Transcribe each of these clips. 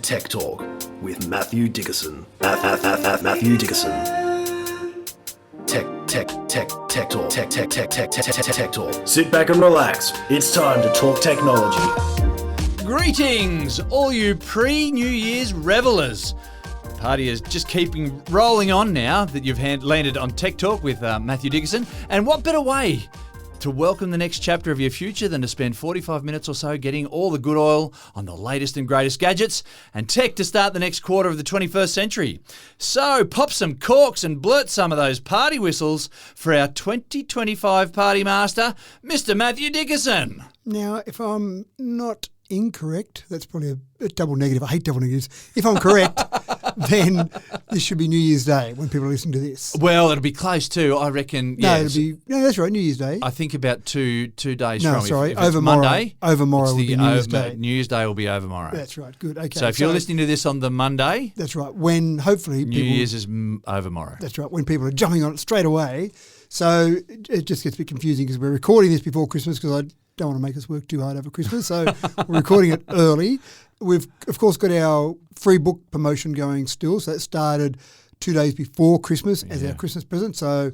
Tech Talk with Matthew Dickerson. Matthew Dickerson. Tech Talk. Sit back and relax. It's time to talk technology. Greetings, all you pre-New Year's revelers. The party is just keeping rolling on now that you've landed on Tech Talk with Matthew Dickerson. And what better way to welcome the next chapter of your future than to spend 45 minutes or so getting all the good oil on the latest and greatest gadgets and tech to start the next quarter of the 21st century. So pop some corks and blurt some of those party whistles for our 2025 party master, Mr. Matthew Dickerson. Now, if I'm not incorrect, that's probably a double negative. I hate double negatives. If I'm correct, then this should be New Year's Day when people are listening to this. Well, it'll be close too, I reckon. No, that's right, New Year's Day. I think about two days no, from sorry, if it's overmorrow. Monday. Overmorrow will be New Year's Day. New Year's Day will be overmorrow. That's right, good. Okay. So if you're listening to this on the Monday, that's right. When hopefully New Year's is overmorrow. That's right. When people are jumping on it straight away. So it just gets a bit confusing because we're recording this before Christmas because I don't want to make us work too hard over Christmas. So we're recording it early. We've, of course, got our free book promotion going still. So that started 2 days before Christmas as our Christmas present. So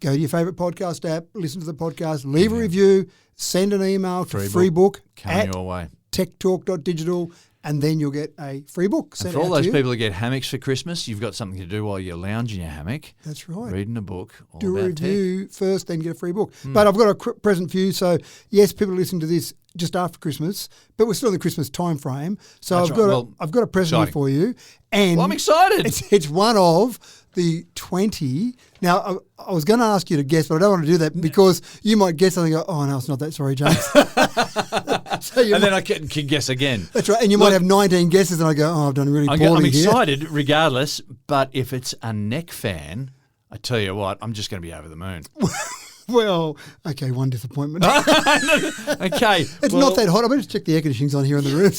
go to your favourite podcast app, listen to the podcast, leave a review, send an email to free book coming your way. techtalk.digital, and then you'll get a free book sent out to you. For all those people that get hammocks for Christmas, you've got something to do while you lounge in your hammock. That's right. Reading a book all do a about review first, then get a free book. But I've got a present for you. So, yes, people are listening to this just after Christmas, but we're still in the Christmas time frame. So I've got a present here for you. And I'm excited. It's one of the 20. Now, I was going to ask you to guess, but I don't want to do that because you might guess something and go, oh, no, it's not that. Sorry, James. Then I can guess again. That's right. And you might have 19 guesses and I go, oh, I've done really poorly I'm here. excited regardless, but if it's a neck fan, I tell you what, I'm just going to be over the moon. Well, okay, one disappointment. Okay. It's not that hot. I better just check the air conditioning's on here in the room.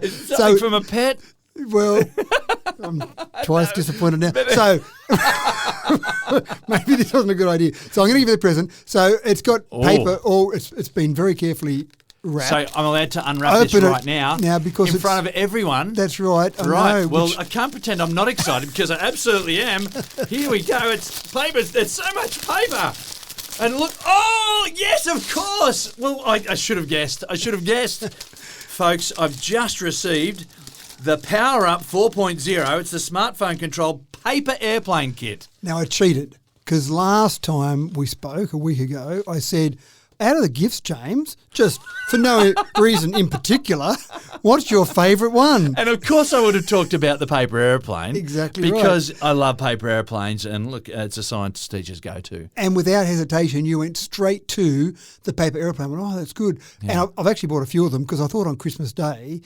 Something from a pet? Well, I'm twice disappointed now. So maybe this wasn't a good idea. So I'm going to give you the present. So it's got paper. It's been very carefully wrapped. So I'm allowed to unwrap this right now because in front of everyone. That's right. Right. Well, I can't pretend I'm not excited because I absolutely am. Here we go. It's paper. There's so much paper. And look. Oh, yes, of course. Well, I should have guessed. Folks, I've just received the Power Up 4.0. It's the smartphone controlled paper airplane kit. Now, I cheated because last time we spoke a week ago, I said, out of the gifts, James, just for no reason in particular, what's your favourite one? And of course I would have talked about the paper airplane. Exactly because I love paper airplanes and look, it's a science teacher's go-to. And without hesitation, you went straight to the paper airplane. I went, oh, that's good. Yeah. And I've actually bought a few of them because I thought on Christmas Day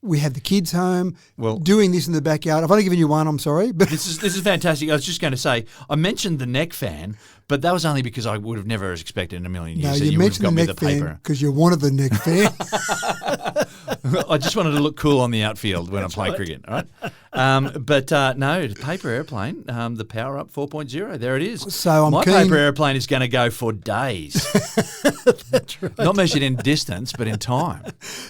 we had the kids home doing this in the backyard. I've only given you one, I'm sorry. But This is fantastic. I was just going to say, I mentioned the neck fan, but that was only because I would have never expected in a million years that you mentioned would have got the me the neck paper. because you wanted the neck fan. I just wanted to look cool on the outfield when I play cricket, all right? But no, paper airplane, the Power Up 4.0, there it is. So My paper airplane is going to go for days. That's right. Not measured in distance, but in time.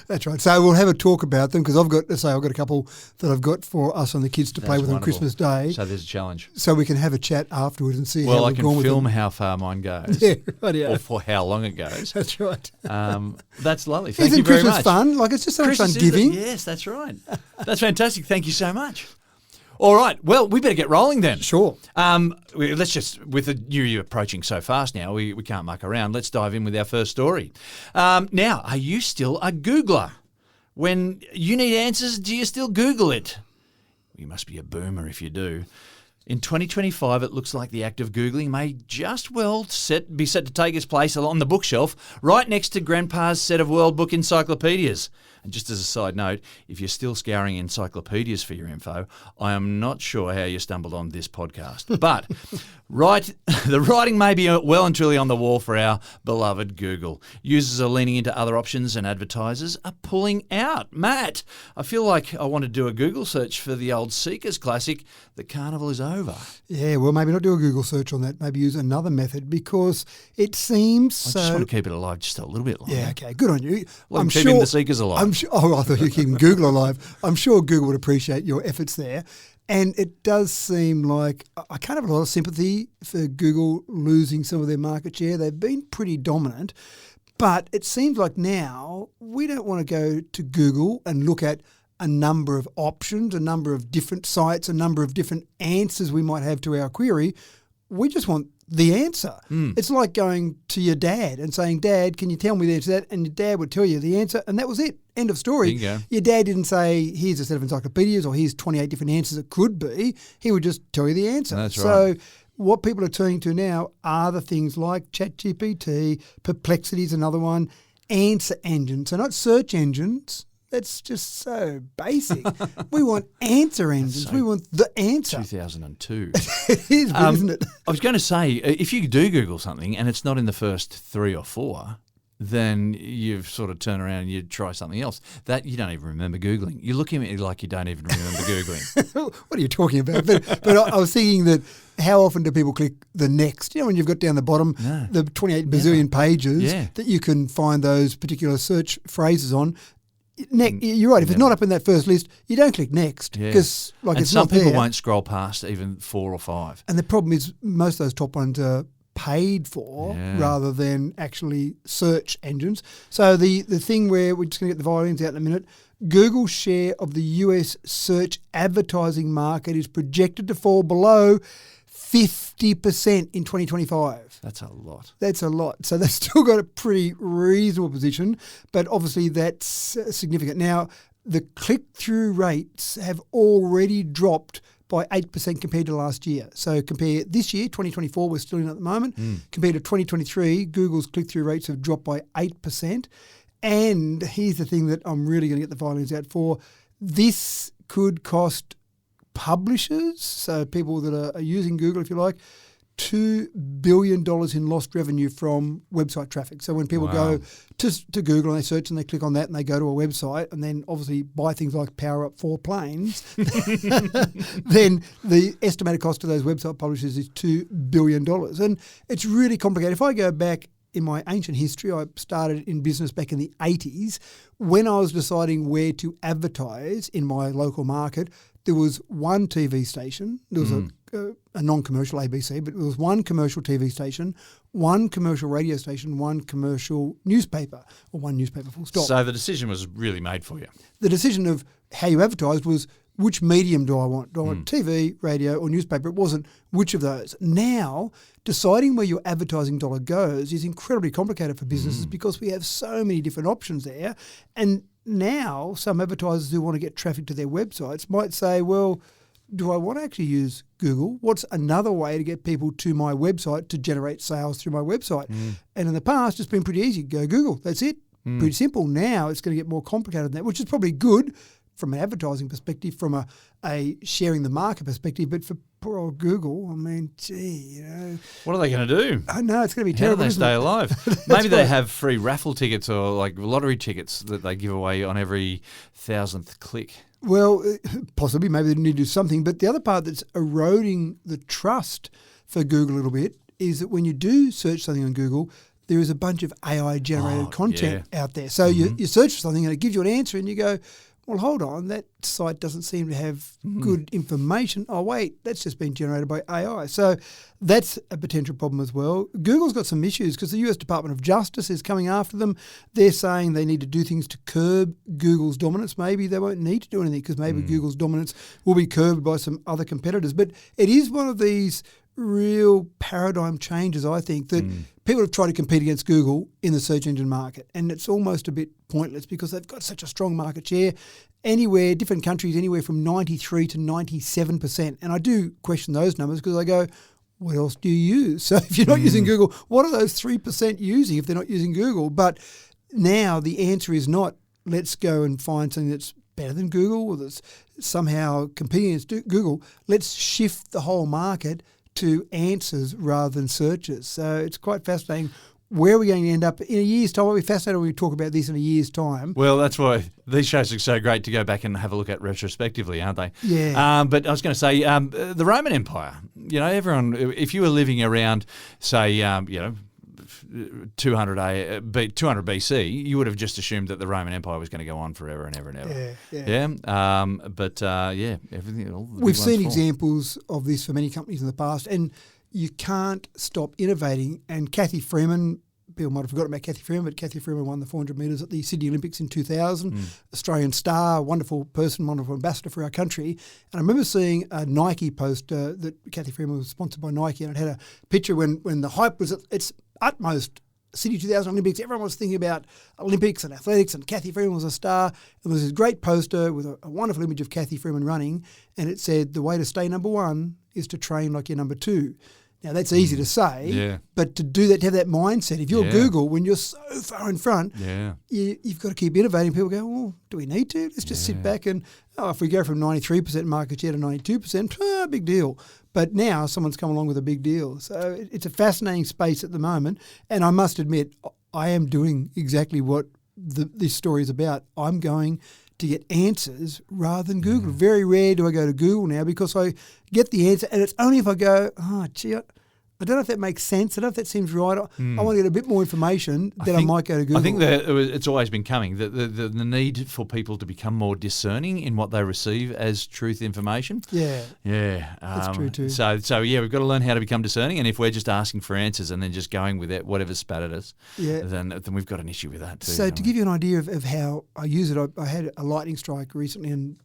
That's right. So we'll have a talk about them because I've got a couple that I've got for us and the kids to play with on Christmas Day. So there's a challenge. So we can have a chat afterwards and see how we've gone with them. Well, I can film how far mine goes. Yeah, right. Yeah. Or for how long it goes. That's right. That's lovely. Thank Isn't you very Christmas much. fun? Like it's just so much fun giving. Yes, that's right. That's fantastic. Thank you so much. All right. Well, we better get rolling then. Sure. Let's just, with the new year approaching so fast now, we can't muck around. Let's dive in with our first story. Now, are you still a Googler? When you need answers, do you still Google it? You must be a boomer if you do. In 2025, it looks like the act of Googling may just be set to take its place on the bookshelf right next to Grandpa's set of World Book encyclopedias. And just as a side note, if you're still scouring encyclopedias for your info, I am not sure how you stumbled on this podcast. But the writing may be well and truly on the wall for our beloved Google. Users are leaning into other options and advertisers are pulling out. Matt, I feel like I want to do a Google search for the old Seekers classic, The Carnival is Over. Yeah, well, maybe not do a Google search on that. Maybe use another method because it seems I just want to keep it alive just a little bit longer. Yeah, okay, good on you. I'm keeping the Seekers alive. I'm sure. Oh, I thought you were keeping Google alive. I'm sure Google would appreciate your efforts there. And it does seem like I kind of have a lot of sympathy for Google losing some of their market share. They've been pretty dominant, but it seems like now we don't want to go to Google and look at a number of options, a number of different sites, a number of different answers we might have to our query. We just want the answer. It's like going to your dad and saying, Dad, can you tell me the answer to that? And your dad would tell you the answer, and that was it. End of story. Bingo. Your dad didn't say, here's a set of encyclopedias or here's 28 different answers it could be. He would just tell you the answer. That's right. So what people are turning to now are the things like ChatGPT, Perplexity is another one, answer engines. So not search engines. That's just so basic. We want answer engines. so we want the answer. 2002. It is, isn't it? I was going to say, if you do Google something and it's not in the first 3 or 4, then you sort of turn around and you try something else. That you don't even remember Googling. You're looking at me like you don't even remember Googling. What are you talking about? But I was thinking that how often do people click the next? You know, when you've got down the bottom the 28 bazillion pages that you can find those particular search phrases on. You're right. If it's not up in that first list, you don't click next because it's some not people there. won't scroll past even 4 or 5. And the problem is most of those top ones are paid for rather than actually search engines. So the thing where we're just going to get the violins out in a minute, Google's share of the US search advertising market is projected to fall below 50% in 2025. That's a lot. That's a lot. So they've still got a pretty reasonable position, but obviously that's significant. Now, the click-through rates have already dropped by 8% compared to last year. So compare this year, 2024, we're still in at the moment, compared to 2023, Google's click-through rates have dropped by 8%. And here's the thing that I'm really going to get the violins out for. This could cost publishers, so people that are using Google, if you like, $2 billion in lost revenue from website traffic. So when people go to Google and they search and they click on that and they go to a website and then obviously buy things like Power Up 4 planes, then the estimated cost of those website publishers is $2 billion. And it's really complicated. If I go back in my ancient history, I started in business back in the 80s. When I was deciding where to advertise in my local market, there was one TV station. There was a non-commercial ABC, but there was one commercial TV station, one commercial radio station, one commercial newspaper, or one newspaper full stop. So the decision was really made for you. The decision of how you advertised was which medium do I want? Do I want TV, radio, or newspaper? It wasn't which of those. Now, deciding where your advertising dollar goes is incredibly complicated for businesses because we have so many different options there. And now some advertisers who want to get traffic to their websites might say, well, do I want to actually use Google? What's another way to get people to my website to generate sales through my website? And in the past, it's been pretty easy. Go Google. That's it. Pretty simple. Now it's going to get more complicated than that, which is probably good from an advertising perspective, from a sharing the market perspective. But for poor old Google, I mean, gee, What are they going to do? I know it's going to be How terrible. do they isn't stay it? alive? Maybe they have free raffle tickets or like lottery tickets that they give away on every 1,000th click. Well, possibly. Maybe they need to do something. But the other part that's eroding the trust for Google a little bit is that when you do search something on Google, there is a bunch of AI-generated content out there. So you search for something and it gives you an answer and you go, well, hold on, that site doesn't seem to have good information. Oh, wait, that's just been generated by AI. So that's a potential problem as well. Google's got some issues because the US Department of Justice is coming after them. They're saying they need to do things to curb Google's dominance. Maybe they won't need to do anything because maybe Google's dominance will be curbed by some other competitors. But it is one of these real paradigm changes, I think, that people have tried to compete against Google in the search engine market. And it's almost a bit pointless because they've got such a strong market share. Anywhere, different countries, anywhere from 93 to 97%. And I do question those numbers because I go, what else do you use? So if you're not using Google, what are those 3% using if they're not using Google? But now the answer is not, let's go and find something that's better than Google or that's somehow competing against Google. Let's shift the whole market to answers rather than searches. So it's quite fascinating. Where are we going to end up in a year's time? I'll be fascinated when we talk about this in a year's time. Well, that's why these shows are so great to go back and have a look at retrospectively, aren't they? Yeah. But I was going to say, the Roman Empire, everyone, if you were living around, say, 200 BC, you would have just assumed that the Roman Empire was going to go on forever and ever and ever. Everything. We've seen examples of this for many companies in the past, and you can't stop innovating. And Cathy Freeman, people might have forgotten about Cathy Freeman, but Cathy Freeman won the 400 metres at the Sydney Olympics in 2000. Australian star, wonderful person, wonderful ambassador for our country. And I remember seeing a Nike poster that Cathy Freeman was sponsored by Nike, and it had a picture when the hype was at its utmost. Sydney 2000 Olympics, everyone was thinking about Olympics and athletics, and Cathy Freeman was a star. There was this great poster with a wonderful image of Cathy Freeman running, and it said, the way to stay number one is to train like you're number two. Now, that's easy to say, but to do that, to have that mindset, if you're Google, when you're so far in front, you've got to keep innovating. People go, well, do we need to? Let's just sit back and, if we go from 93% market share to 92%, big deal. But now someone's come along with a big deal. So it's a fascinating space at the moment. And I must admit, I am doing exactly what this story is about. I'm going to get answers rather than Google. Very rare do I go to Google now because I get the answer, and it's only if I go, I don't know if that makes sense. I don't know if that seems right. I want to get a bit more information, then I might go to Google. I think that it's always been coming, the need for people to become more discerning in what they receive as truth information. Yeah. That's true too. So we've got to learn how to become discerning, and if we're just asking for answers and then just going with it, whatever's spat at us, then we've got an issue with that too. So to give you an idea of how I use it, I had a lightning strike recently, and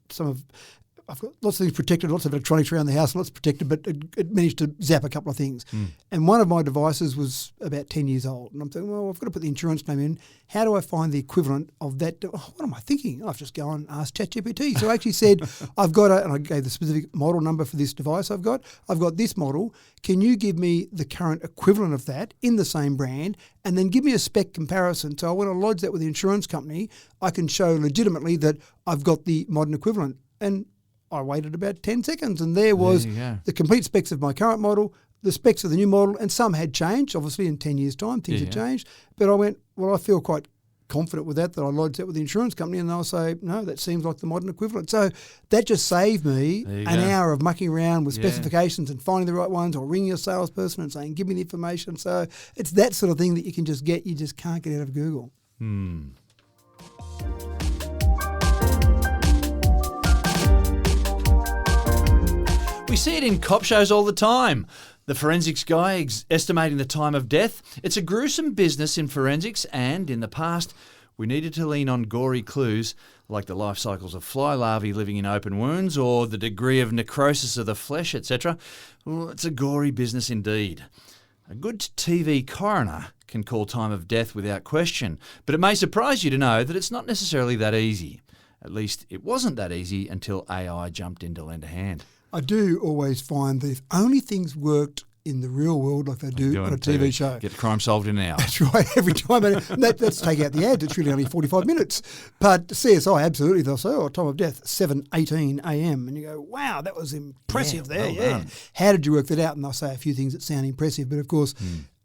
I've got lots of things protected, lots of electronics around the house, lots protected, but it managed to zap a couple of things. And one of my devices was about 10 years old. And I'm thinking, well, I've got to put the insurance claim in. How do I find the equivalent of that? What am I thinking? I've just gone and asked ChatGPT. So I actually said, and I gave the specific model number for this device I've got this model. Can you give me the current equivalent of that in the same brand, and then give me a spec comparison? So when I lodge that with the insurance company, I can show legitimately that I've got the modern equivalent. And I waited about 10 seconds, and there was the complete specs of my current model, the specs of the new model, and some had changed. Obviously, in 10 years' time, things had changed. But I went, well, I feel quite confident with that I lodged that with the insurance company, and they'll say, no, that seems like the modern equivalent. So that just saved me an hour of mucking around with specifications and finding the right ones, or ringing a salesperson and saying, give me the information. So it's that sort of thing that you can just get. You just can't get out of Google. We see it in cop shows all the time. The forensics guy estimating the time of death. It's a gruesome business in forensics, and in the past, we needed to lean on gory clues like the life cycles of fly larvae living in open wounds or the degree of necrosis of the flesh, etc. Well, it's a gory business indeed. A good TV coroner can call time of death without question, but it may surprise you to know that it's not necessarily that easy. At least it wasn't that easy until AI jumped in to lend a hand. I do always find that if only things worked in the real world like they do on a TV show. Get crime solved in an hour. That's right, every time. And let's take out the ads. It's really only 45 minutes. But CSI, absolutely, they'll say, time of death, 7:18 a.m. And you go, wow, that was impressive there. Well done. How did you work that out? And they'll say a few things that sound impressive. But, of course,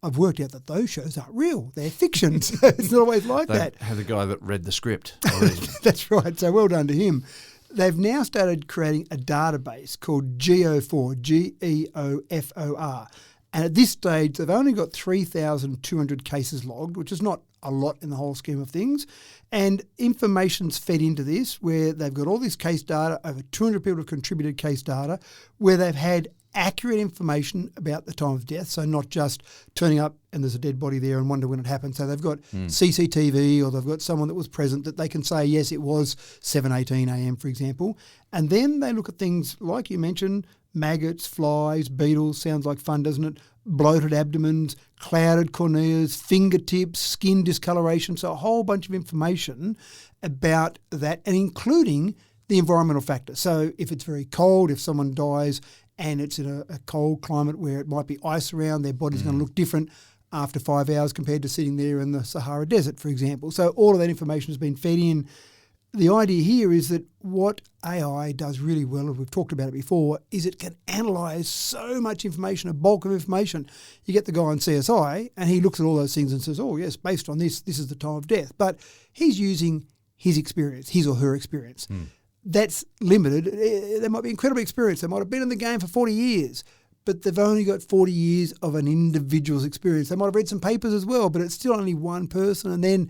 I've worked out that those shows aren't real. They're fiction. So it's not always like that. Have the guy that read the script already. That's right. So well done to him. They've now started creating a database called GEOFOR, GEOFOR. And at this stage, they've only got 3,200 cases logged, which is not a lot in the whole scheme of things. And information's fed into this, where they've got all this case data, over 200 people have contributed case data, where they've had accurate information about the time of death, so not just turning up and there's a dead body there and wonder when it happened. So they've got CCTV, or they've got someone that was present that they can say, yes, it was 7:18 a.m., for example. And then they look at things like you mentioned, maggots, flies, beetles, sounds like fun, doesn't it? Bloated abdomens, clouded corneas, fingertips, skin discoloration, so a whole bunch of information about that, and including the environmental factors. So if it's very cold, if someone dies and it's in a cold climate where it might be ice around, their body's going to look different after 5 hours compared to sitting there in the Sahara Desert, for example. So all of that information has been fed in. The idea here is that what AI does really well, and we've talked about it before, is it can analyse so much information, a bulk of information. You get the guy on CSI and he looks at all those things and says, oh yes, based on this, this is the time of death. But he's using his experience, his or her experience. That's limited. They might be incredibly experienced. They might have been in the game for 40 years. but they've only got 40 years of an individual's experience. They might have read some papers as well, but it's still only one person. And then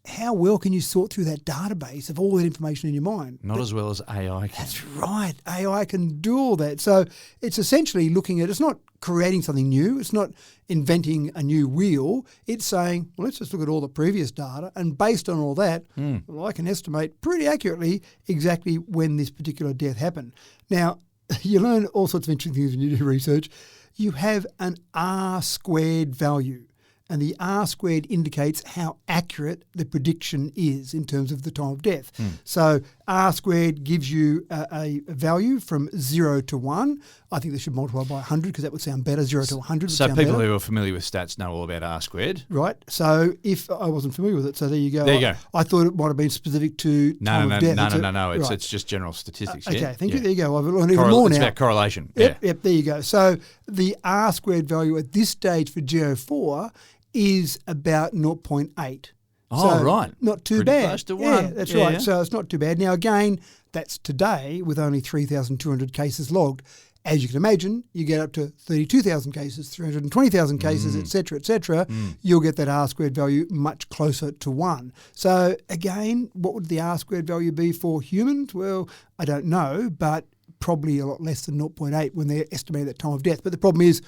how well can you sort through that database of all that information in your mind? Not as well as AI can. That's right. AI can do all that. So it's essentially looking at, it's not creating something new. It's not inventing a new wheel. It's saying, well, let's just look at all the previous data. And based on all that, well, I can estimate pretty accurately exactly when this particular death happened. Now, you learn all sorts of interesting things when you do research. You have an R-squared value. And the R-squared indicates how accurate the prediction is in terms of the time of death. So R-squared gives you a value from 0 to 1. I think they should multiply by 100 because that would sound better. 0 to 100 would So sound people better. who are familiar with stats know all about R-squared. Right. So if I wasn't familiar with it, so there you go. There you go. I thought it might have been specific to time of death. No. Right. It's just general statistics. Okay, thank you. There you go. I've learned even more now. It's about correlation. Yep, there you go. So the R-squared value at this stage for GO4 is about 0.8. Oh, So right. Not too Pretty bad. close to Yeah, one. that's Yeah, right. yeah. So it's not too bad. Now, again, that's today with only 3,200 cases logged. As you can imagine, you get up to 32,000 cases, 320,000 cases, et cetera, you'll get that R-squared value much closer to 1. So, again, what would the R-squared value be for humans? Well, I don't know, but probably a lot less than 0.8 when they estimate that time of death. But the problem is,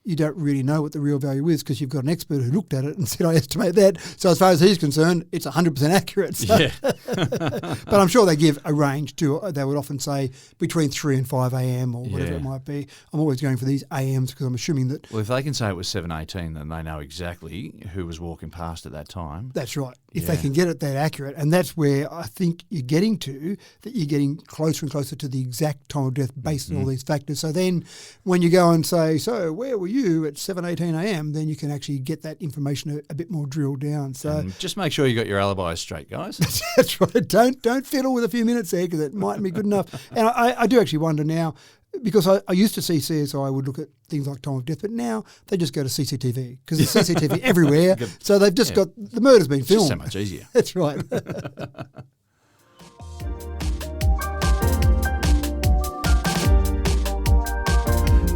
you don't really know what the real value is because you've got an expert who looked at it and said, I estimate that. So as far as he's concerned, it's 100% accurate. So Yeah. but I'm sure they give a range too. They would often say between 3 and 5 a.m. or whatever Yeah. it might be. I'm always going for these AMs because I'm assuming that Well, if they can say it was 7:18, then they know exactly who was walking past at that time. that's right. If they Yeah. can get it that accurate. And that's where I think you're getting to, that you're getting closer and closer to the exact time of death based on all these factors. So then when you go and say, so where were you at 7:18 a.m., then you can actually get that information a bit more drilled down. So And just make sure you got your alibis straight, guys. that's right. Don't fiddle with a few minutes there because it mightn't be good enough. And I do actually wonder now, because I used to see CSI would look at things like time of death, but now they just go to CCTV because there's CCTV everywhere. So they've just got the murder's been It's filmed. just so much easier. That's right.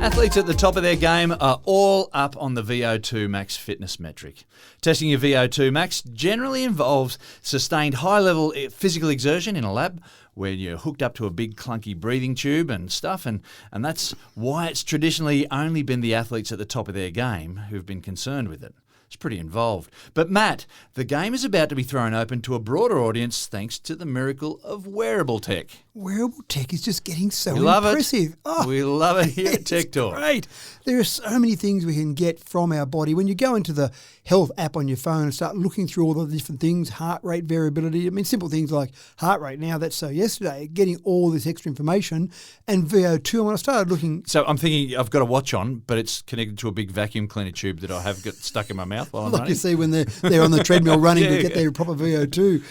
Athletes at the top of their game are all up on the VO2 max fitness metric. Testing your VO2 max generally involves sustained high-level physical exertion in a lab where you're hooked up to a big clunky breathing tube and stuff, and that's why it's traditionally only been the athletes at the top of their game who've been concerned with it. It's pretty involved. But Matt, the game is about to be thrown open to a broader audience thanks to the miracle of wearable tech. Wearable tech is just getting so We love impressive. it. Oh, We love it here at it's Tech Talk. great. There are so many things we can get from our body. When you go into the health app on your phone and start looking through all the different things, heart rate variability, I mean, simple things like heart rate now, that's so yesterday, getting all this extra information, and VO2. And when I started looking, So I'm thinking I've got a watch on, but it's connected to a big vacuum cleaner tube that I have got stuck in my mouth while I'm like running. you see when they're on the treadmill running Yeah, to get yeah. their proper VO2.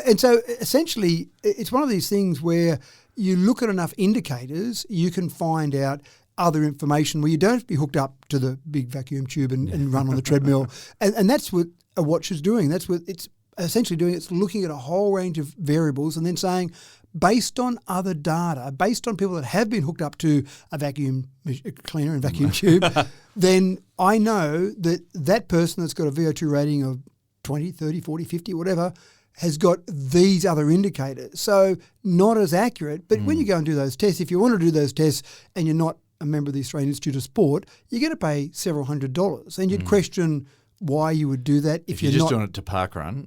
And so essentially, it's one of these things where you look at enough indicators, you can find out other information where you don't have to be hooked up to the big vacuum tube and run on the treadmill. And that's what a watch is doing. That's what it's essentially doing. It's looking at a whole range of variables and then saying, based on other data, based on people that have been hooked up to a vacuum cleaner and vacuum tube, then I know that that person that's got a VO2 rating of 20, 30, 40, 50, whatever, has got these other indicators. So not as accurate, but when you go and do those tests, if you want to do those tests and you're not a member of the Australian Institute of Sport, you're going to pay several $100s. And you'd question why you would do that if you're you're just not doing it to parkrun,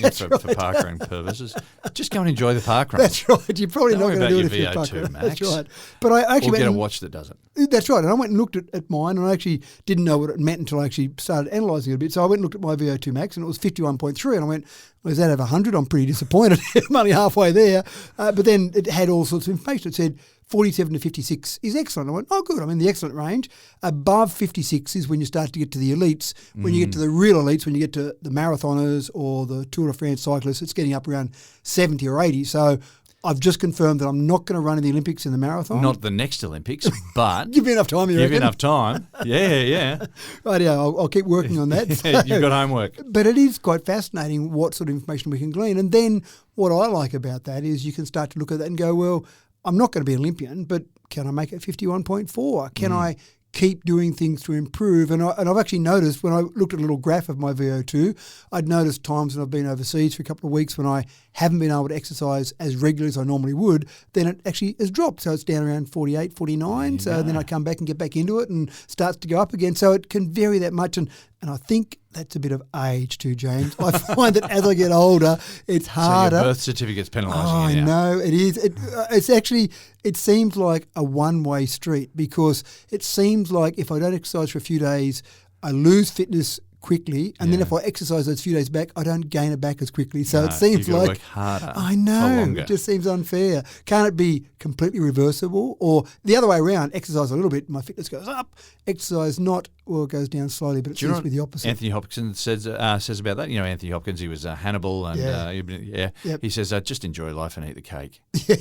for parkrun purposes, just go and enjoy the parkrun. That's right. You're probably Don't not worry going to do about it your if you're VO2 pucker. max. That's right. But I actually Or went get a and- watch that does it. That's right. And I went and looked at mine, and I actually didn't know what it meant until I actually started analysing it a bit. So I went and looked at my VO2 max, and it was 51.3. And I went, well, is that over 100? I'm pretty disappointed. I'm only halfway there. But then it had all sorts of information. It said 47 to 56 is excellent. I went, oh, good. I'm in the excellent range. Above 56 is when you start to get to the elites. When you get to the real elites, when you get to the marathoners or the Tour de France cyclists, it's getting up around 70 or 80. So I've just confirmed that I'm not going to run in the Olympics in the marathon. Not the next Olympics, but Give me enough time, you give you reckon? enough time. Yeah. Right, yeah, I'll keep working on that. So- You've got homework. But it is quite fascinating what sort of information we can glean. And then what I like about that is you can start to look at that and go, well, I'm not going to be an Olympian, but can I make it 51.4? Can I keep doing things to improve. And I've actually noticed when I looked at a little graph of my VO2, I'd noticed times when I've been overseas for a couple of weeks when I haven't been able to exercise as regularly as I normally would, then it actually has dropped. So it's down around 48, 49. So then I come back and get back into it and starts to go up again. So it can vary that much. And I think that's a bit of age too, James. I find that as I get older, it's harder. So your birth certificate's penalising I you now. know, it is. It's actually, it seems like a one-way street because it seems like if I don't exercise for a few days, I lose fitness quickly, and then if I exercise those few days back, I don't gain it back as quickly. So it seems like work harder. I know, longer. it just seems unfair. Can't it be completely reversible, or the other way around? Exercise a little bit, my fitness goes up. Exercise not, well, it goes down slowly, but it seems to be the opposite. Anthony Hopkins says about that. You know, Anthony Hopkins, he was Hannibal, and he says, "Just enjoy life and eat the cake." Yeah,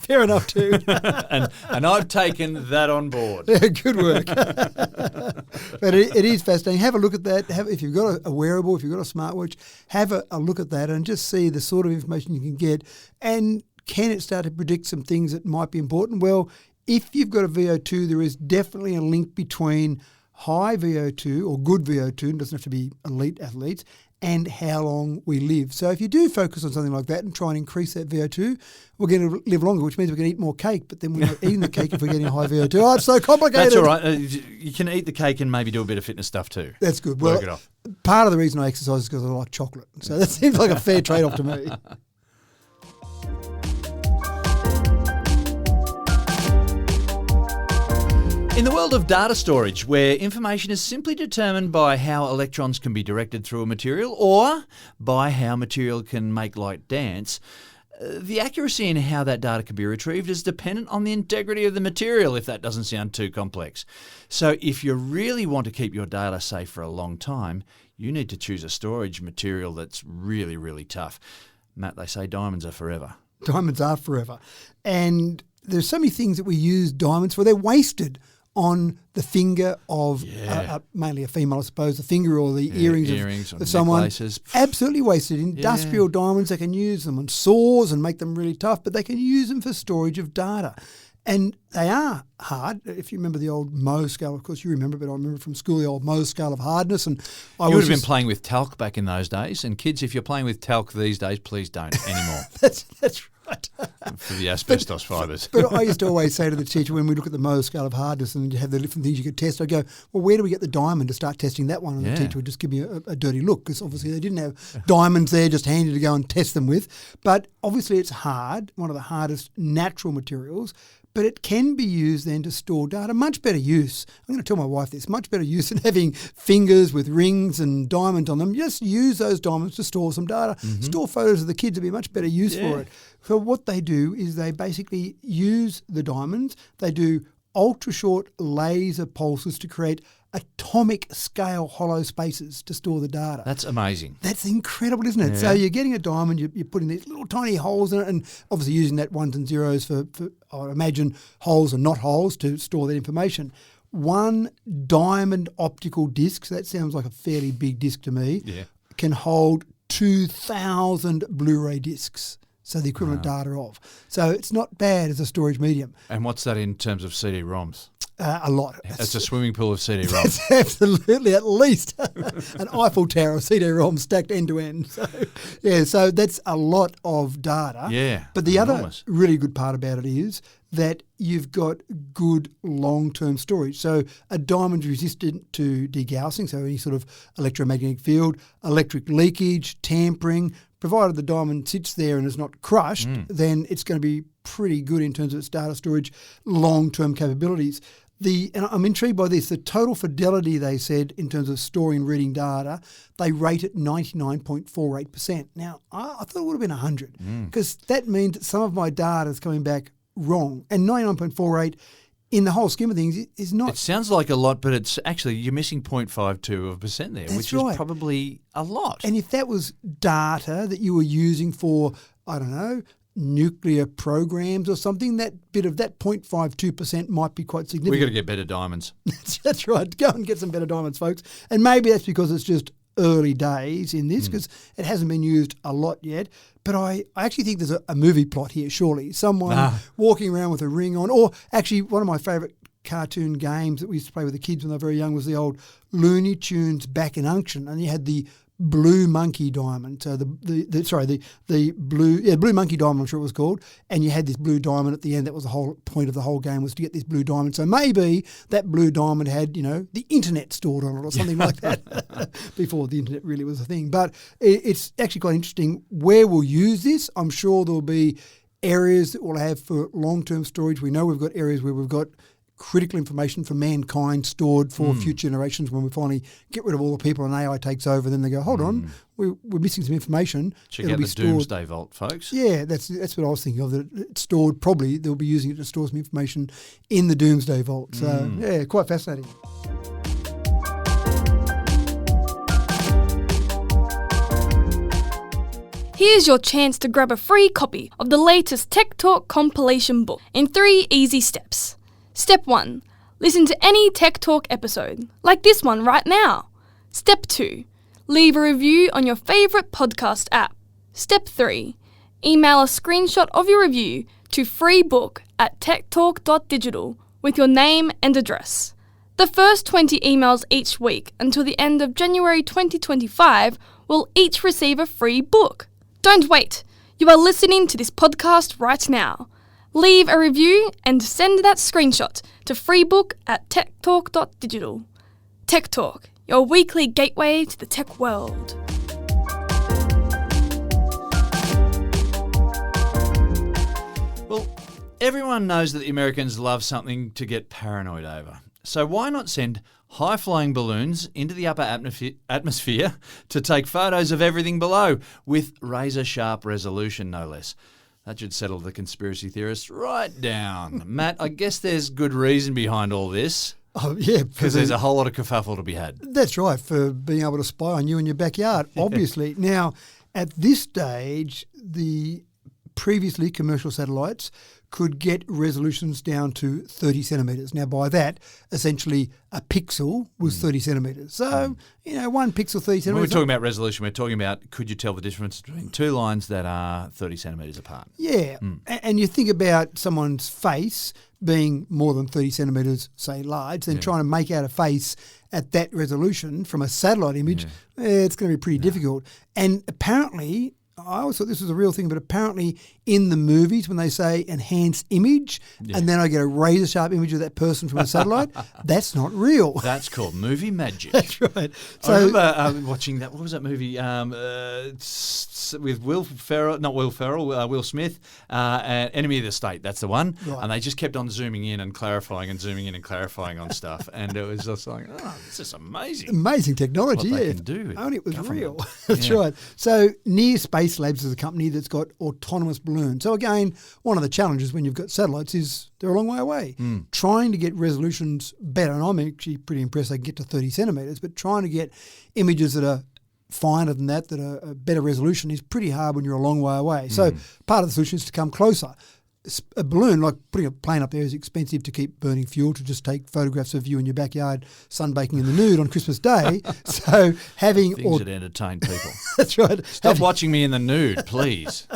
fair enough too. and I've taken that on board. Yeah, good work. But it is fascinating. Have a look at that. If you've got a wearable, if you've got a smartwatch, have a look at that and just see the sort of information you can get. And can it start to predict some things that might be important? Well, if you've got a VO2, there is definitely a link between high VO2 or good VO2, it doesn't have to be elite athletes, and how long we live. So if you do focus on something like that and try and increase that VO2, we're going to live longer, which means we're going to eat more cake, but then we're not eating the cake if we're getting a high VO2. Oh, it's so complicated. That's all right. You can eat the cake and maybe do a bit of fitness stuff too. That's good. Work Well, it off. part of the reason I exercise is because I like chocolate. So that seems like a fair trade-off to me. In the world of data storage, where information is simply determined by how electrons can be directed through a material or by how material can make light dance, the accuracy in how that data can be retrieved is dependent on the integrity of the material, if that doesn't sound too complex. So if you really want to keep your data safe for a long time, you need to choose a storage material that's really, really tough. Matt, they say diamonds are forever. Diamonds are forever. And there's so many things that we use diamonds for. They're wasted on the finger of mainly a female, I suppose, the finger or the earrings of someone. Necklaces. Absolutely wasted. Industrial diamonds, they can use them on saws and make them really tough, but they can use them for storage of data. And they are hard. If you remember the old Mohs scale, of course you remember, but I remember from school the old Mohs scale of hardness. And you would have been playing with talc back in those days. And kids, if you're playing with talc these days, please don't anymore. That's right. For the asbestos fibres. But I used to always say to the teacher when we look at the Mohs scale of hardness and you have the different things you could test, I'd go, well, where do we get the diamond to start testing that one? And the teacher would just give me a dirty look because obviously they didn't have diamonds there just handy to go and test them with. But obviously it's hard, one of the hardest natural materials, but it can be used then to store data. Much better use. I'm going to tell my wife this. Much better use than having fingers with rings and diamonds on them. Just use those diamonds to store some data. Mm-hmm. Store photos of the kids would be much better use for it. So what they do is they basically use the diamonds. They do ultra-short laser pulses to create atomic scale hollow spaces to store the data. That's amazing. That's incredible, isn't it? Yeah. So you're getting a diamond, you're putting these little tiny holes in it, and obviously using that ones and zeros for I would imagine, holes and not holes to store that information. One diamond optical disc, so that sounds like a fairly big disc to me, can hold 2,000 Blu-ray discs. So the equivalent data of. So it's not bad as a storage medium. And what's that in terms of CD-ROMs? A lot. It's a swimming pool of CD-ROMs. That's absolutely at least an Eiffel Tower of CD-ROMs stacked end to end. So, so that's a lot of data. Yeah. But the other really good part about it is that you've got good long-term storage. So a diamond's resistant to degaussing, so any sort of electromagnetic field, electric leakage, tampering. Provided the diamond sits there and is not crushed, then it's going to be pretty good in terms of its data storage long-term capabilities. And I'm intrigued by this. The total fidelity, they said, in terms of storing and reading data, they rate at 99.48%. Now, I thought it would have been 100 because that means that some of my data is coming back wrong. And 99.48 in the whole scheme of things is not... It sounds like a lot, but it's actually, you're missing 0.52% there, which is probably a lot. And if that was data that you were using for, I don't know, nuclear programs or something, that bit of that 0.52% might be quite significant. We've got to get better diamonds. That's right. Go and get some better diamonds, folks. And maybe that's because it's just early days in this because it hasn't been used a lot yet. But I actually think there's a movie plot here, surely. Someone walking around with a ring on, or actually one of my favourite cartoon games that we used to play with the kids when they were very young was the old Looney Tunes Back in Unction, and you had the blue monkey diamond. So the blue monkey diamond, I'm sure it was called, and you had this blue diamond at the end. That was the whole point of the whole game, was to get this blue diamond. So maybe that blue diamond had, the internet stored on it or something like that before the internet really was a thing. But it's actually quite interesting where we'll use this. I'm sure there'll be areas that we'll have for long-term storage. We know we've got areas where we've got critical information for mankind stored for future generations. When we finally get rid of all the people and AI takes over, then they go, hold on, we're missing some information. Check out the Doomsday Vault, folks. Yeah, that's what I was thinking of, that it's stored, probably they'll be using it to store some information in the Doomsday Vault. So, yeah, quite fascinating. Here's your chance to grab a free copy of the latest Tech Talk compilation book in 3 easy steps. Step 1. Listen to any Tech Talk episode, like this one right now. Step 2. Leave a review on your favourite podcast app. Step 3. Email a screenshot of your review to freebook@techtalk.digital with your name and address. The first 20 emails each week until the end of January 2025 will each receive a free book. Don't wait. You are listening to this podcast right now. Leave a review and send that screenshot to freebook@techtalk.digital. Tech Talk, your weekly gateway to the tech world. Well, everyone knows that the Americans love something to get paranoid over. So why not send high-flying balloons into the upper atmosphere to take photos of everything below with razor-sharp resolution, no less? That should settle the conspiracy theorists right down. Matt, I guess there's good reason behind all this. Oh, yeah. Because there's a whole lot of kerfuffle to be had. That's right, for being able to spy on you in your backyard, obviously. Now, at this stage, the previously commercial satellites could get resolutions down to 30 centimetres. Now, by that, essentially a pixel was 30 centimetres. So, 1 pixel, 30 centimetres. When we're talking about resolution, we're talking about could you tell the difference between two lines that are 30 centimetres apart? Yeah. And you think about someone's face being more than 30 centimetres, say, large, then trying to make out a face at that resolution from a satellite image, it's going to be pretty difficult. And apparently, I always thought this was a real thing, but apparently in the movies when they say enhanced image and then I get a razor sharp image of that person from a satellite, that's not real. That's called movie magic. That's right. So, I remember watching that, what was that movie with Will Smith, Enemy of the State, that's the one. Right. And they just kept on zooming in and clarifying on stuff. And it was just like, this is amazing. Amazing technology, what they can do. Only it was government. real. That's right. So Near Space Labs is a company that's got autonomous balloons. So again, one of the challenges when you've got satellites is they're a long way away. Trying to get resolutions better, and I'm actually pretty impressed they can get to 30 centimetres, but trying to get images that are finer than that are a better resolution is pretty hard when you're a long way away. So part of the solution is to come closer. A balloon, like putting a plane up there, is expensive to keep burning fuel to just take photographs of you in your backyard sunbaking in the nude on Christmas Day. So having things that entertain people. That's right. Stop watching me in the nude, please.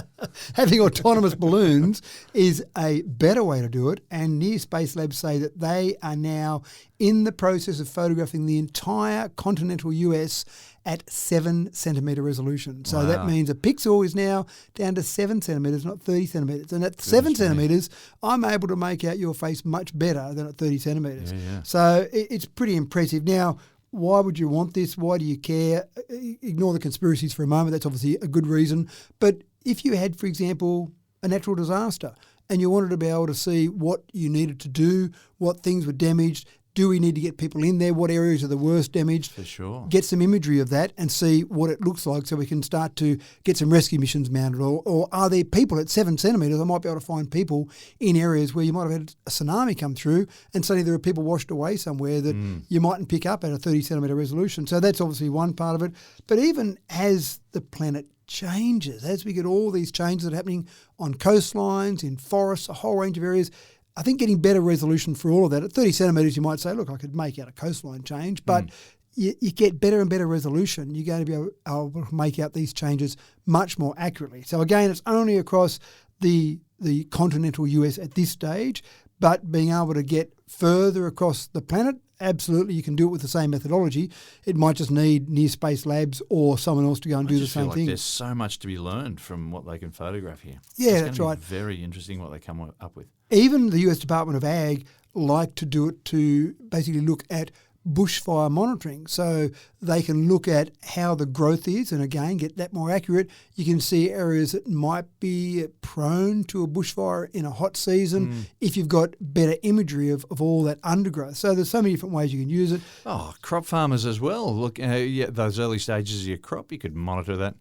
Having autonomous balloons is a better way to do it, and Near Space Labs say that they are now in the process of photographing the entire continental US at 7 centimetre resolution. So that means a pixel is now down to 7 centimetres, not 30 centimetres. And at 7 centimetres, I'm able to make out your face much better than at 30 centimetres. So it's pretty impressive. Now, why would you want this? Why do you care? Ignore the conspiracies for a moment. That's obviously a good reason. But if you had, for example, a natural disaster and you wanted to be able to see what you needed to do, what things were damaged, do we need to get people in there? What areas are the worst damaged? For sure. Get some imagery of that and see what it looks like so we can start to get some rescue missions mounted. Or are there people at 7 centimetres? I might be able to find people in areas where you might have had a tsunami come through and suddenly there are people washed away somewhere that you mightn't pick up at a 30 centimetre resolution. So that's obviously one part of it. But even as the planet changes, as we get all these changes that are happening on coastlines, in forests, a whole range of areas, I think getting better resolution for all of that. At 30 centimetres, you might say, look, I could make out a coastline change, but you get better and better resolution. You're going to be able to make out these changes much more accurately. So again, it's only across the the continental US at this stage, but being able to get further across the planet, absolutely, you can do it with the same methodology. It might just need near space labs or someone else to go and do the same thing. There's so much to be learned from what they can photograph here. Yeah, it's that's gonna right. be very interesting what they come up with. Even the US Department of Ag like to do it to basically look at bushfire monitoring. So they can look at how the growth is and, again, get that more accurate. You can see areas that might be prone to a bushfire in a hot season if you've got better imagery of all that undergrowth. So there's so many different ways you can use it. Oh, crop farmers as well. Look, those early stages of your crop, you could monitor that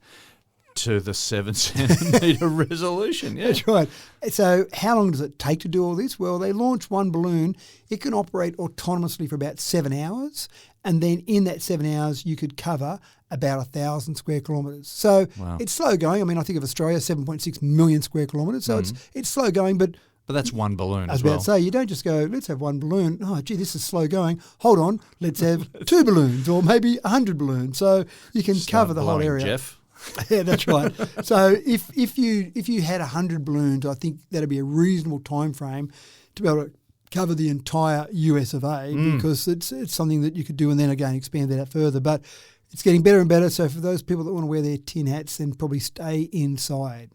to the 7 centimetre resolution. Yeah. That's right. So how long does it take to do all this? Well, they launch one balloon. It can operate autonomously for about 7 hours. And then in that 7 hours, you could cover about 1,000 square kilometres. So it's slow going. I mean, I think of Australia, 7.6 million square kilometres. So it's slow going, but that's one balloon I was as well. about to say, you don't just go, let's have one balloon. Oh, gee, this is slow going. Hold on, let's have 2 balloons or maybe 100 balloons. So you can cover the whole blowing, area. Jeff. Yeah, that's right. So if you had 100 balloons, I think that'd be a reasonable time frame to be able to cover the entire US of A because it's something that you could do and then again expand that out further. But it's getting better and better. So for those people that want to wear their tin hats, then probably stay inside.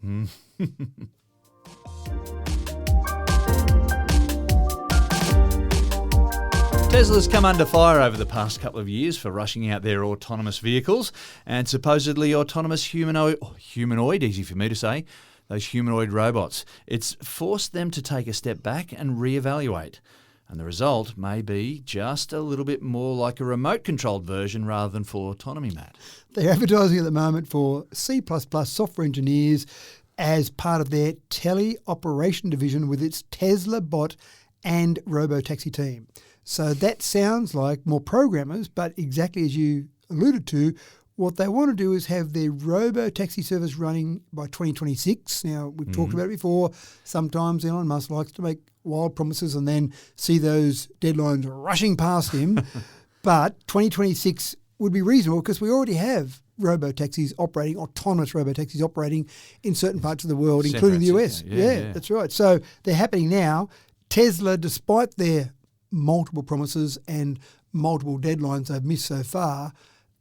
Tesla's come under fire over the past couple of years for rushing out their autonomous vehicles and supposedly autonomous humanoid, easy for me to say, those humanoid robots. It's forced them to take a step back and reevaluate. And the result may be just a little bit more like a remote-controlled version rather than full autonomy, Matt. They're advertising at the moment for C++ software engineers as part of their Teleoperated division with its Tesla bot and robotaxi team. So that sounds like more programmers, but exactly as you alluded to, what they want to do is have their robo-taxi service running by 2026. Now, we've talked about it before. Sometimes Elon Musk likes to make wild promises and then see those deadlines rushing past him. But 2026 would be reasonable because we already have robo-taxis operating, autonomous robo-taxis operating in certain parts of the world, including the US. Yeah, that's right. So they're happening now. Tesla, despite their multiple promises and multiple deadlines they've missed so far,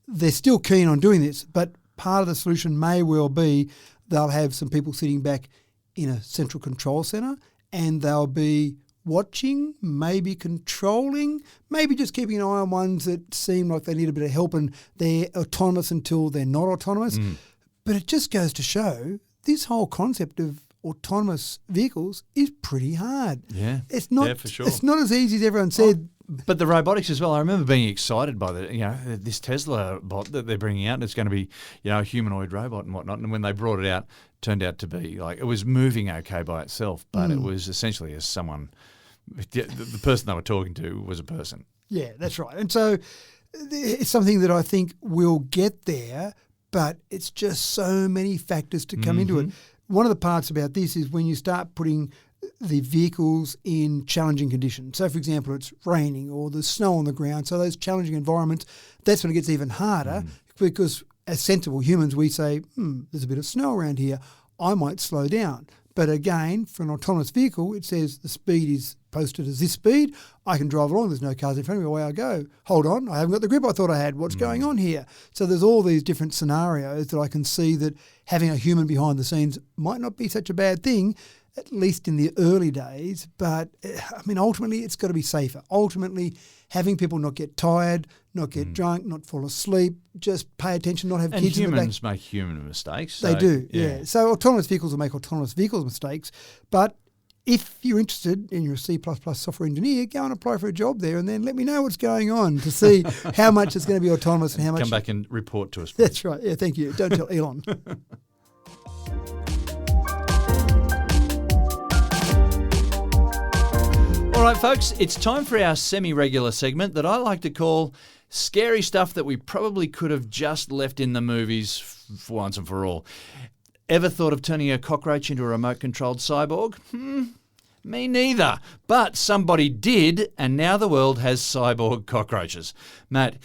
they're still keen on doing this. But part of the solution may well be they'll have some people sitting back in a central control centre and they'll be watching, maybe controlling, maybe just keeping an eye on ones that seem like they need a bit of help and they're autonomous until they're not autonomous. But it just goes to show this whole concept of autonomous vehicles is pretty hard. Yeah, it's not. For sure. It's not as easy as everyone said. But the robotics as well. I remember being excited by this Tesla bot that they're bringing out. It's going to be a humanoid robot and whatnot. And when they brought it out, turned out to be like it was moving okay by itself, but it was essentially as someone. The person they were talking to was a person. Yeah, that's right. And so it's something that I think will get there, but it's just so many factors to come into it. One of the parts about this is when you start putting the vehicles in challenging conditions. So, for example, it's raining or there's snow on the ground. So those challenging environments, that's when it gets even harder because as sensible humans, we say, there's a bit of snow around here. I might slow down. But again, for an autonomous vehicle, it says the speed is posted as this speed. I can drive along. There's no cars in front of me. Away I go. Hold on. I haven't got the grip I thought I had. What's going on here? So there's all these different scenarios that I can see that having a human behind the scenes might not be such a bad thing, at least in the early days. But, I mean, ultimately, it's got to be safer. Ultimately, having people not get tired, not get drunk, not fall asleep, just pay attention, not have kids in the back. And humans make human mistakes. They do, yeah. So autonomous vehicles will make autonomous vehicles mistakes. But if you're interested and you're a C++ software engineer, go and apply for a job there and then let me know what's going on to see how much it's going to be autonomous and how much... Come back and report to us. Please. That's right. Yeah, thank you. Don't tell Elon. All right, folks, it's time for our semi-regular segment that I like to call scary stuff that we probably could have just left in the movies for once and for all. Ever thought of turning a cockroach into a remote-controlled cyborg? Me neither. But somebody did, and now the world has cyborg cockroaches. Matt,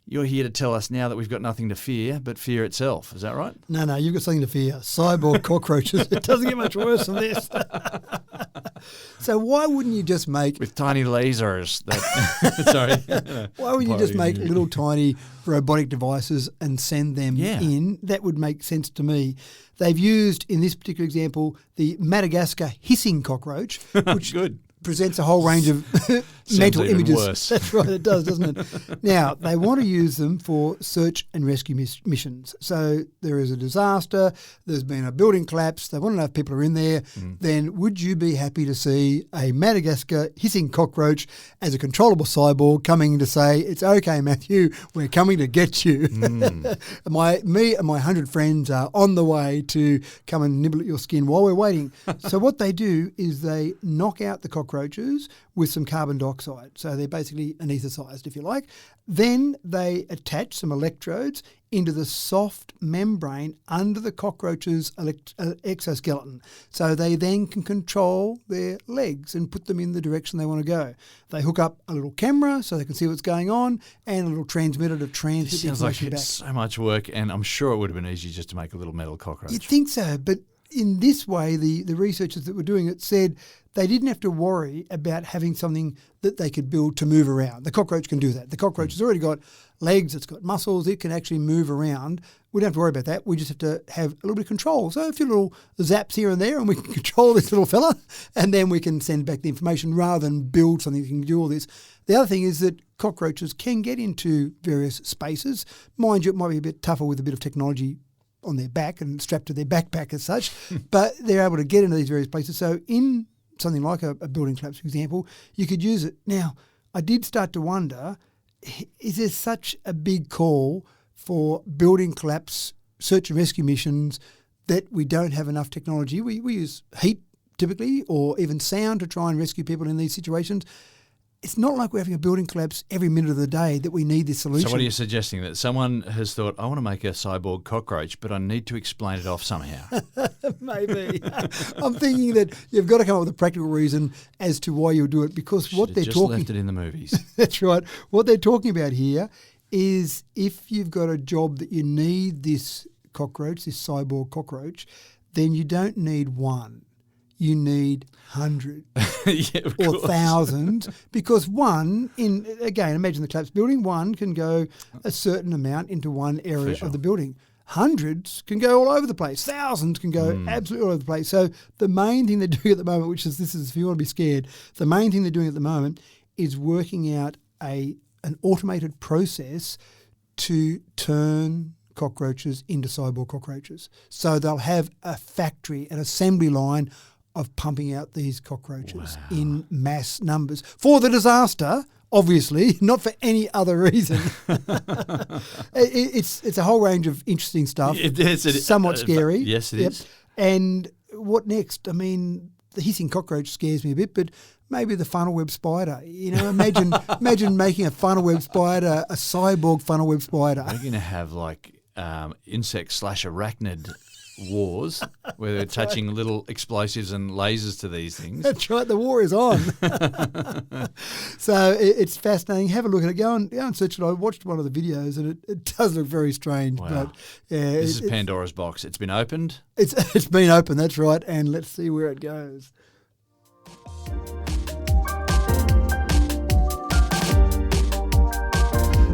You're here to tell us now that we've got nothing to fear but fear itself. Is that right? No, you've got something to fear. Cyborg cockroaches. It doesn't get much worse than this. So why wouldn't you just make... With tiny lasers. Sorry. Why wouldn't you just make little tiny robotic devices and send them in? That would make sense to me. They've used, in this particular example, the Madagascar hissing cockroach, which presents a whole range of mental images. Worse. That's right, it does, doesn't it? Now, they want to use them for search and rescue missions. So there is a disaster, there's been a building collapse, they want to know if people are in there, then would you be happy to see a Madagascar hissing cockroach as a controllable cyborg coming to say, it's okay, Matthew, we're coming to get you. Me and my 100 friends are on the way to come and nibble at your skin while we're waiting. So what they do is they knock out the cockroaches with some carbon dioxide. So they're basically anaesthetised, if you like. Then they attach some electrodes into the soft membrane under the cockroach's exoskeleton. So they then can control their legs and put them in the direction they want to go. They hook up a little camera so they can see what's going on and a little transmitter to transmit the information back. Sounds like it's so much work, and I'm sure it would have been easy just to make a little metal cockroach. You'd think so, but in this way, the researchers that were doing it said they didn't have to worry about having something that they could build to move around. The cockroach can do that. The cockroach has already got legs, it's got muscles, it can actually move around. We don't have to worry about that. We just have to have a little bit of control. So a few little zaps here and there and we can control this little fella and then we can send back the information rather than build something that can do all this. The other thing is that cockroaches can get into various spaces. Mind you, it might be a bit tougher with a bit of technology on their back and strapped to their backpack as such, but they're able to get into these various places. So in something like a building collapse, for example, you could use it. Now, I did start to wonder, is there such a big call for building collapse search and rescue missions that we don't have enough technology? We use heat typically or even sound to try and rescue people in these situations. It's not like we're having a building collapse every minute of the day that we need this solution. So what are you suggesting? That someone has thought, I want to make a cyborg cockroach, but I need to explain it off somehow? Maybe. I'm thinking that you've got to come up with a practical reason as to why you do it, because what they're talking... left it in the movies. That's right. What they're talking about here is if you've got a job that you need this cockroach, this cyborg cockroach, then you don't need one. You need hundreds or thousands, because one, imagine the collapse building, one can go a certain amount into one area of the building. Hundreds can go all over the place. Thousands can go absolutely all over the place. So the main thing they're doing at the moment, this is if you want to be scared, the main thing they're doing at the moment is working out an automated process to turn cockroaches into cyborg cockroaches. So they'll have a factory, an assembly line of pumping out these cockroaches in mass numbers for the disaster, obviously, not for any other reason. It's a whole range of interesting stuff. It's somewhat scary. Yes, it is. And what next? I mean, the hissing cockroach scares me a bit, but maybe the funnel web spider. Imagine making a funnel web spider, a cyborg funnel web spider. We're going to have like insect/arachnid wars where they're attaching little explosives and lasers to these things. That's right, the war is on. So it's fascinating. Have a look at it. Go and search it. I watched one of the videos and it does look very strange. Wow. But yeah, this is Pandora's box. It's been opened. It's been opened, that's right, and let's see where it goes.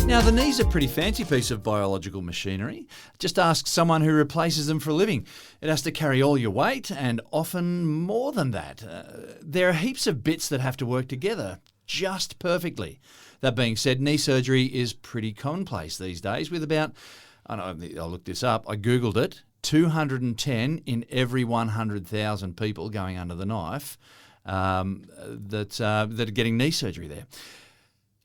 Now, the knee's a pretty fancy piece of biological machinery. Just ask someone who replaces them for a living. It has to carry all your weight and often more than that. There are heaps of bits that have to work together just perfectly. That being said, knee surgery is pretty commonplace these days with about, I'll look this up, I Googled it, 210 in every 100,000 people going under the knife that are getting knee surgery there.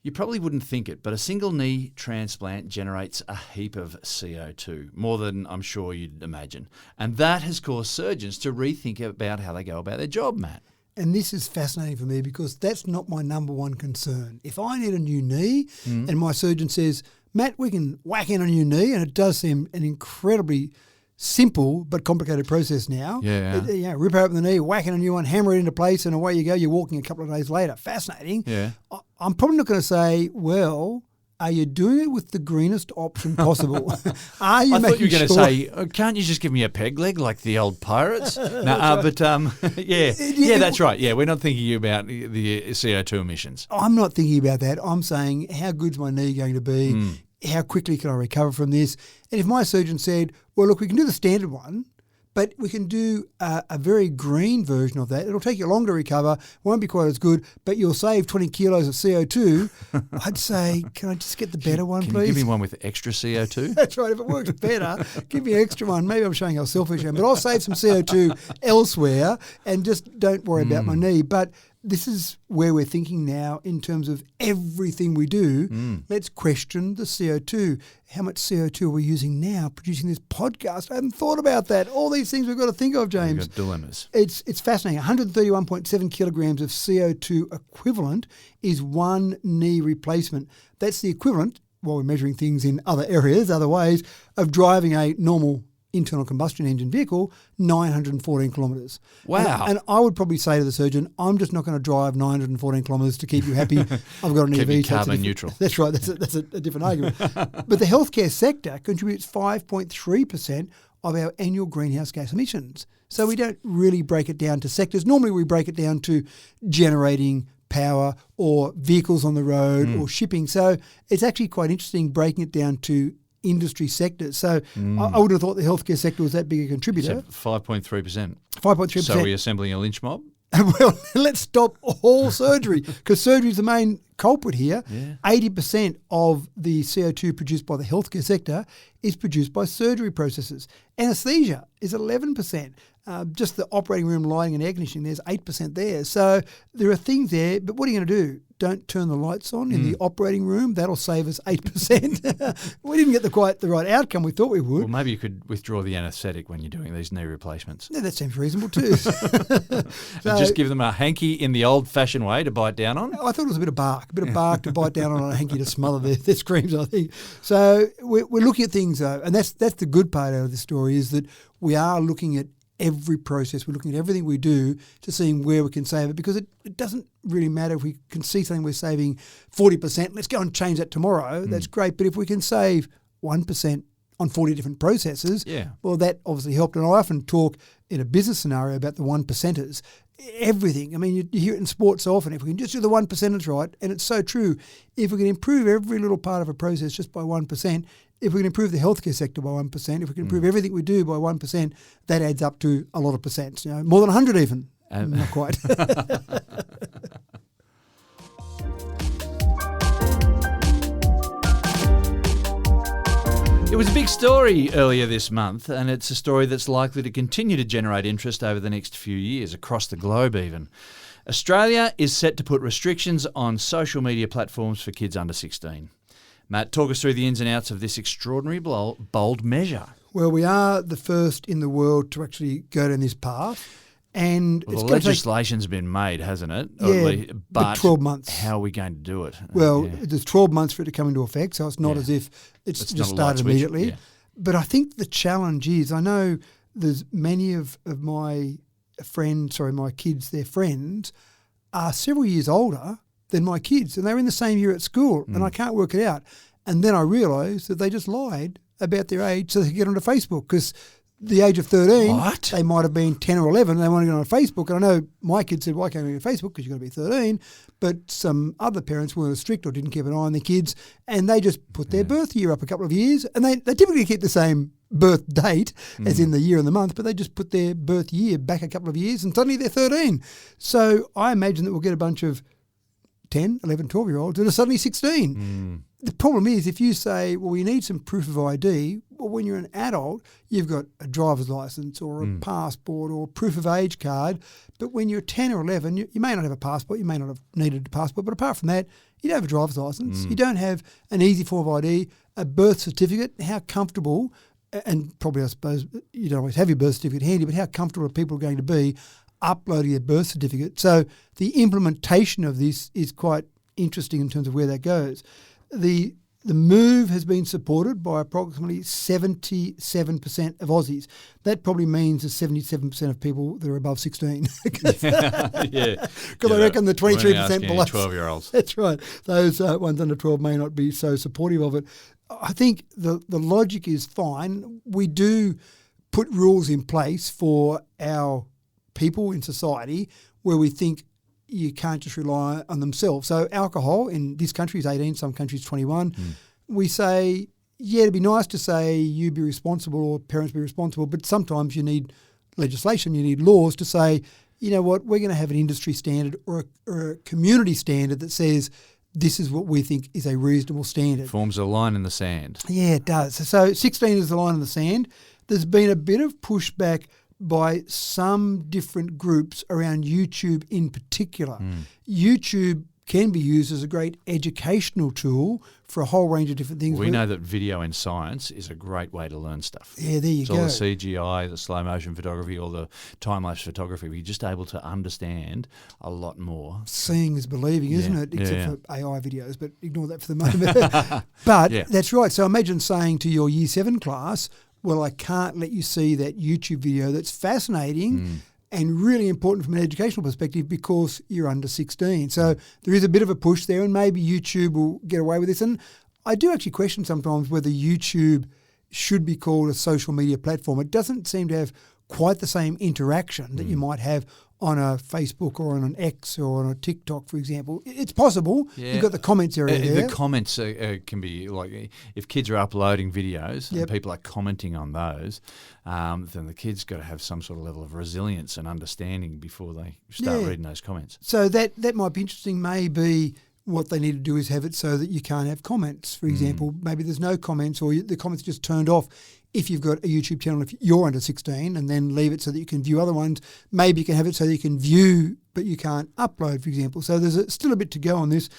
You probably wouldn't think it, but a single knee transplant generates a heap of CO2, more than I'm sure you'd imagine. And that has caused surgeons to rethink about how they go about their job, Matt. And this is fascinating for me because that's not my number one concern. If I need a new knee and my surgeon says, Matt, we can whack in on your knee, and it does seem an incredibly simple but complicated process now. Yeah. Rip open the knee, whack in a new one, hammer it into place, and away you go. You're walking a couple of days later. Fascinating. Yeah. I'm probably not going to say, well, are you doing it with the greenest option possible? Are you I thought you were going to sure- say, can't you just give me a peg leg like the old pirates? Yeah, that's right. Yeah, we're not thinking about the CO2 emissions. I'm not thinking about that. I'm saying, how good's my knee going to be? How quickly can I recover from this? And if my surgeon said, well, look, we can do the standard one, but we can do a very green version of that. It'll take you longer to recover, won't be quite as good, but you'll save 20 kilos of CO2. I'd say, can I just get the better one, Can please? you give me one with extra CO2? That's right. If it works better, give me an extra one. Maybe I'm showing how selfish I am, but I'll save some CO2 elsewhere and just don't worry about my knee. But this is where we're thinking now in terms of everything we do. Let's question the CO2. How much CO2 are we using now producing this podcast? I haven't thought about that. All these things we've got to think of, James. You've got dilemmas. It's fascinating. 131.7 kilograms of CO2 equivalent is one knee replacement. That's the equivalent, while we're measuring things in other areas, other ways, of driving a normal internal combustion engine vehicle 914 kilometres. Wow. And I would probably say to the surgeon, I'm just not going to drive 914 kilometres to keep you happy. I've got an Keep EV. you so carbon neutral. That's right. That's a different argument. But the healthcare sector contributes 5.3% of our annual greenhouse gas emissions. So we don't really break it down to sectors. Normally we break it down to generating power or vehicles on the road or shipping. So it's actually quite interesting breaking it down to industry sectors. So I would have thought the healthcare sector was that big a contributor. 5.3%. 5.3%. So we're assembling a lynch mob? Well, let's stop all surgery because surgery is the main culprit here. Yeah. 80% of the CO2 produced by the healthcare sector is produced by surgery processes. Anesthesia is 11%. Just the operating room lighting and air conditioning, there's 8% there. So there are things there, but what are you going to do? Don't turn the lights on in the operating room. That'll save us 8%. We didn't get quite the right outcome we thought we would. Well, maybe you could withdraw the anaesthetic when you're doing these knee replacements. Yeah, that seems reasonable too. And just give them a hanky in the old-fashioned way to bite down on? I thought it was a bit of bark to bite down on a hanky to smother their screams, I think. So we're looking at things, though, and that's the good part out of the story is that we are looking at every process. We're looking at everything we do to seeing where we can save it because it doesn't really matter if we can see something we're saving 40%. Let's go and change that tomorrow. That's great. But if we can save 1% on 40 different processes, well, that obviously helped. And I often talk in a business scenario about the 1%ers. Everything. I mean, you hear it in sports so often. If we can just do the 1%ers right, and it's so true, if we can improve every little part of a process just by 1%, if we can improve the healthcare sector by 1%, if we can improve everything we do by 1%, that adds up to a lot of percents. More than 100 even. Not quite. It was a big story earlier this month, and it's a story that's likely to continue to generate interest over the next few years, across the globe even. Australia is set to put restrictions on social media platforms for kids under 16. Matt, talk us through the ins and outs of this extraordinary bold measure. Well, we are the first in the world to actually go down this path. And Well, it's the going to take, legislation's been made, hasn't it? Yeah, but 12 months. How are we going to do it? well, there's 12 months for it to come into effect, so it's not Yeah. as if it's It's just not a light started switch, immediately. yeah. But I think the challenge is, I know there's many of my my kids, their friends, are several years older than my kids, and they're in the same year at school, and I can't work it out. And then I realised that they just lied about their age so they could get onto Facebook because the age of 13, What? they might have been 10 or 11, they want to get on Facebook. And I know my kids said, why can't we get on Facebook? Because you've got to be 13. But some other parents weren't as strict or didn't keep an eye on their kids, and they just put their birth year up a couple of years. And they typically keep the same birth date, as in the year and the month, but they just put their birth year back a couple of years, and suddenly they're 13. So I imagine that we'll get a bunch of 10, 11, 12-year-olds that are suddenly 16. The problem is if you say, well, we need some proof of ID, well, when you're an adult, you've got a driver's license or a passport or proof of age card. But when you're 10 or 11, you may not have a passport, you may not have needed a passport, but apart from that, you don't have a driver's license, you don't have an easy form of ID, a birth certificate. How comfortable, and probably I suppose you don't always have your birth certificate handy, but how comfortable are people going to be uploading their birth certificate? So the implementation of this is quite interesting in terms of where that goes. The the move has been supported by approximately 77% of Aussies. That probably means there's 77% of people that are above 16. Because I reckon the 23% below 12-year-olds. That's right. Those ones under 12 may not be so supportive of it. I think the logic is fine. We do put rules in place for our people in society where we think you can't just rely on themselves. So alcohol in this country is 18, some countries 21. We say, yeah, it'd be nice to say you be responsible or parents be responsible, but sometimes you need legislation, you need laws to say, you know what, we're going to have an industry standard or a community standard that says this is what we think is a reasonable standard. Forms a line in the sand. Yeah, it does. So 16 is the line in the sand. There's been a bit of pushback by some different groups around YouTube in particular. YouTube can be used as a great educational tool for a whole range of different things. We know that video in science is a great way to learn stuff. Yeah, there you go. All the CGI, the slow motion photography, or the time-lapse photography, we're just able to understand a lot more. Seeing is believing, isn't it? Except for AI videos, but ignore that for the moment. But that's right. So imagine saying to your Year 7 class, well, I can't let you see that YouTube video that's fascinating and really important from an educational perspective because you're under 16. So there is a bit of a push there, and maybe YouTube will get away with this. And I do actually question sometimes whether YouTube should be called a social media platform. It doesn't seem to have quite the same interaction that you might have on a Facebook or on an X or on a TikTok, for example. It's possible. Yeah. You've got the comments area there. The comments can be like, if kids are uploading videos and people are commenting on those, then the kids got to have some sort of level of resilience and understanding before they start reading those comments. So that might be interesting. Maybe what they need to do is have it so that you can't have comments. For example, maybe there's no comments or the comments are just turned off if you've got a YouTube channel, if you're under 16, and then leave it so that you can view other ones. Maybe you can have it so that you can view but you can't upload, for example. So there's still a bit to go on this.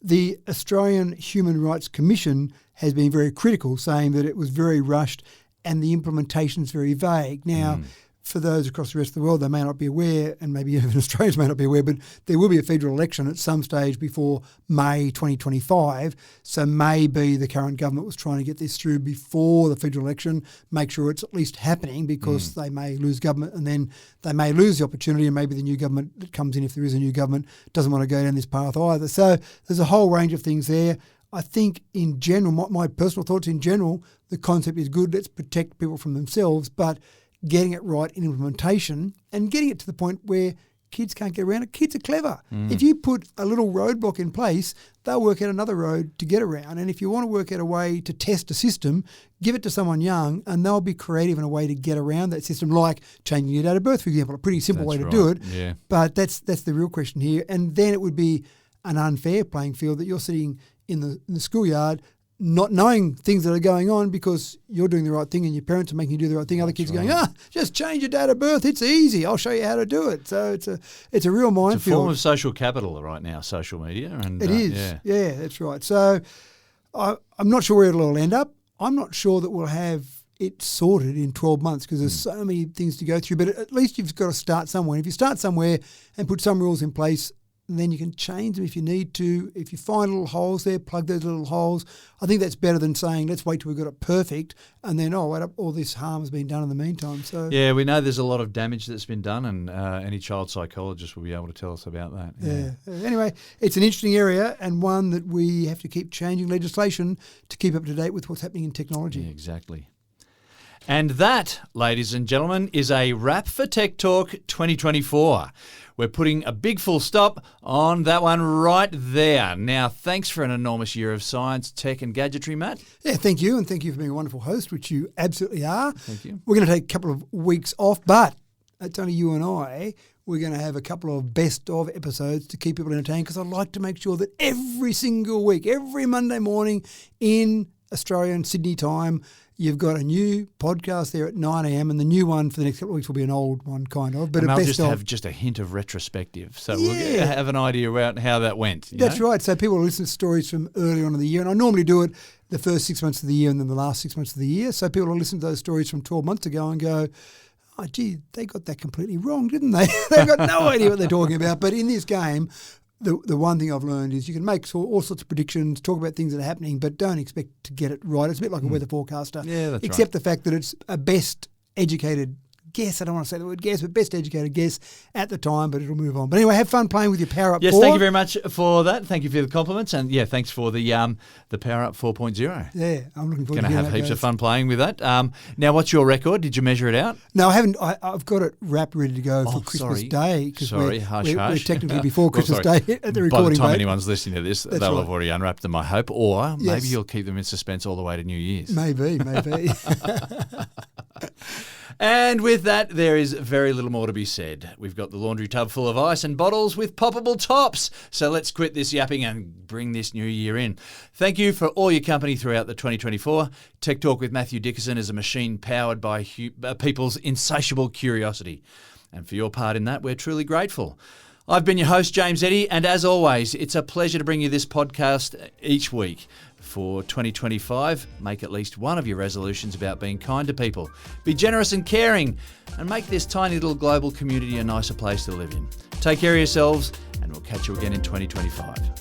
The Australian Human Rights Commission has been very critical, saying that it was very rushed and the implementation is very vague. Now, for those across the rest of the world, they may not be aware, and maybe even Australians may not be aware, but there will be a federal election at some stage before May 2025. So maybe the current government was trying to get this through before the federal election, make sure it's at least happening, because they may lose government and then they may lose the opportunity, and maybe the new government that comes in, if there is a new government, doesn't want to go down this path either. So there's a whole range of things there. I think in general, my personal thoughts in general, the concept is good. Let's protect people from themselves, but getting it right in implementation and getting it to the point where kids can't get around it. Kids are clever. If you put a little roadblock in place, they'll work out another road to get around. And if you want to work out a way to test a system, give it to someone young and they'll be creative in a way to get around that system, like changing your date of birth, for example, a pretty simple way to do it. Yeah. But that's the real question here. And then it would be an unfair playing field that you're sitting in the schoolyard not knowing things that are going on because you're doing the right thing and your parents are making you do the right thing. Other kids are going, just change your date of birth. It's easy. I'll show you how to do it. So it's a real minefield. It's a form of social capital right now, social media. And it is. Yeah, that's right. So I'm not sure where it'll all end up. I'm not sure that we'll have it sorted in 12 months because there's so many things to go through. But at least you've got to start somewhere. If you start somewhere and put some rules in place, and then you can change them if you need to. If you find little holes there, plug those little holes. I think that's better than saying, let's wait till we've got it perfect, and then, all this harm has been done in the meantime. So yeah, we know there's a lot of damage that's been done, and any child psychologist will be able to tell us about that. Yeah. Anyway, it's an interesting area and one that we have to keep changing legislation to keep up to date with what's happening in technology. Yeah, exactly. And that, ladies and gentlemen, is a wrap for Tech Talk 2024. We're putting a big full stop on that one right there. Now, thanks for an enormous year of science, tech and gadgetry, Matt. Yeah, thank you. And thank you for being a wonderful host, which you absolutely are. Thank you. We're going to take a couple of weeks off, but it's only you and I. We're going to have a couple of best of episodes to keep people entertained, because I like to make sure that every single week, every Monday morning in Australian Sydney time, you've got a new podcast there at 9 a.m. and the new one for the next couple of weeks will be an old one, kind of. But and they'll just have just a hint of retrospective. So we'll have an idea about how that went. That's right. So people will listen to stories from earlier on in the year. And I normally do it the first 6 months of the year and then the last 6 months of the year. So people will listen to those stories from 12 months ago and go, oh, gee, they got that completely wrong, didn't they? They've got no idea what they're talking about. But in this game, the one thing I've learned is you can make all sorts of predictions, talk about things that are happening, but don't expect to get it right. It's a bit like a weather forecaster. Yeah, that's except the fact that it's a best educated guess. I don't want to say the word guess, but best educated guess at the time, but it'll move on. But anyway, have fun playing with your Power Up 4. Yes, thank you very much for that. Thank you for the compliments. And yeah, thanks for the Power Up 4.0. Yeah, I'm looking forward to Going to have how that heaps goes. of fun playing with that. Now, what's your record? Did you measure it out? No, I haven't. I've got it wrapped ready to go for Oh, Christmas sorry. Day. 'Cause Sorry, we're, hush, we're, hush. we're technically before Well, Christmas sorry. Day at the By recording the time date. anyone's listening to this, That's they'll right. have already unwrapped them, I hope. Or maybe Yes. you'll keep them in suspense all the way to New Year's. Maybe. And with that, there is very little more to be said. We've got the laundry tub full of ice and bottles with poppable tops. So let's quit this yapping and bring this new year in. Thank you for all your company throughout the 2024. Tech Talk with Matthew Dickerson is a machine powered by people's insatiable curiosity. And for your part in that, we're truly grateful. I've been your host, James Eddy, and as always, it's a pleasure to bring you this podcast each week. For 2025, make at least one of your resolutions about being kind to people, be generous and caring, and make this tiny little global community a nicer place to live in. Take care of yourselves, and we'll catch you again in 2025.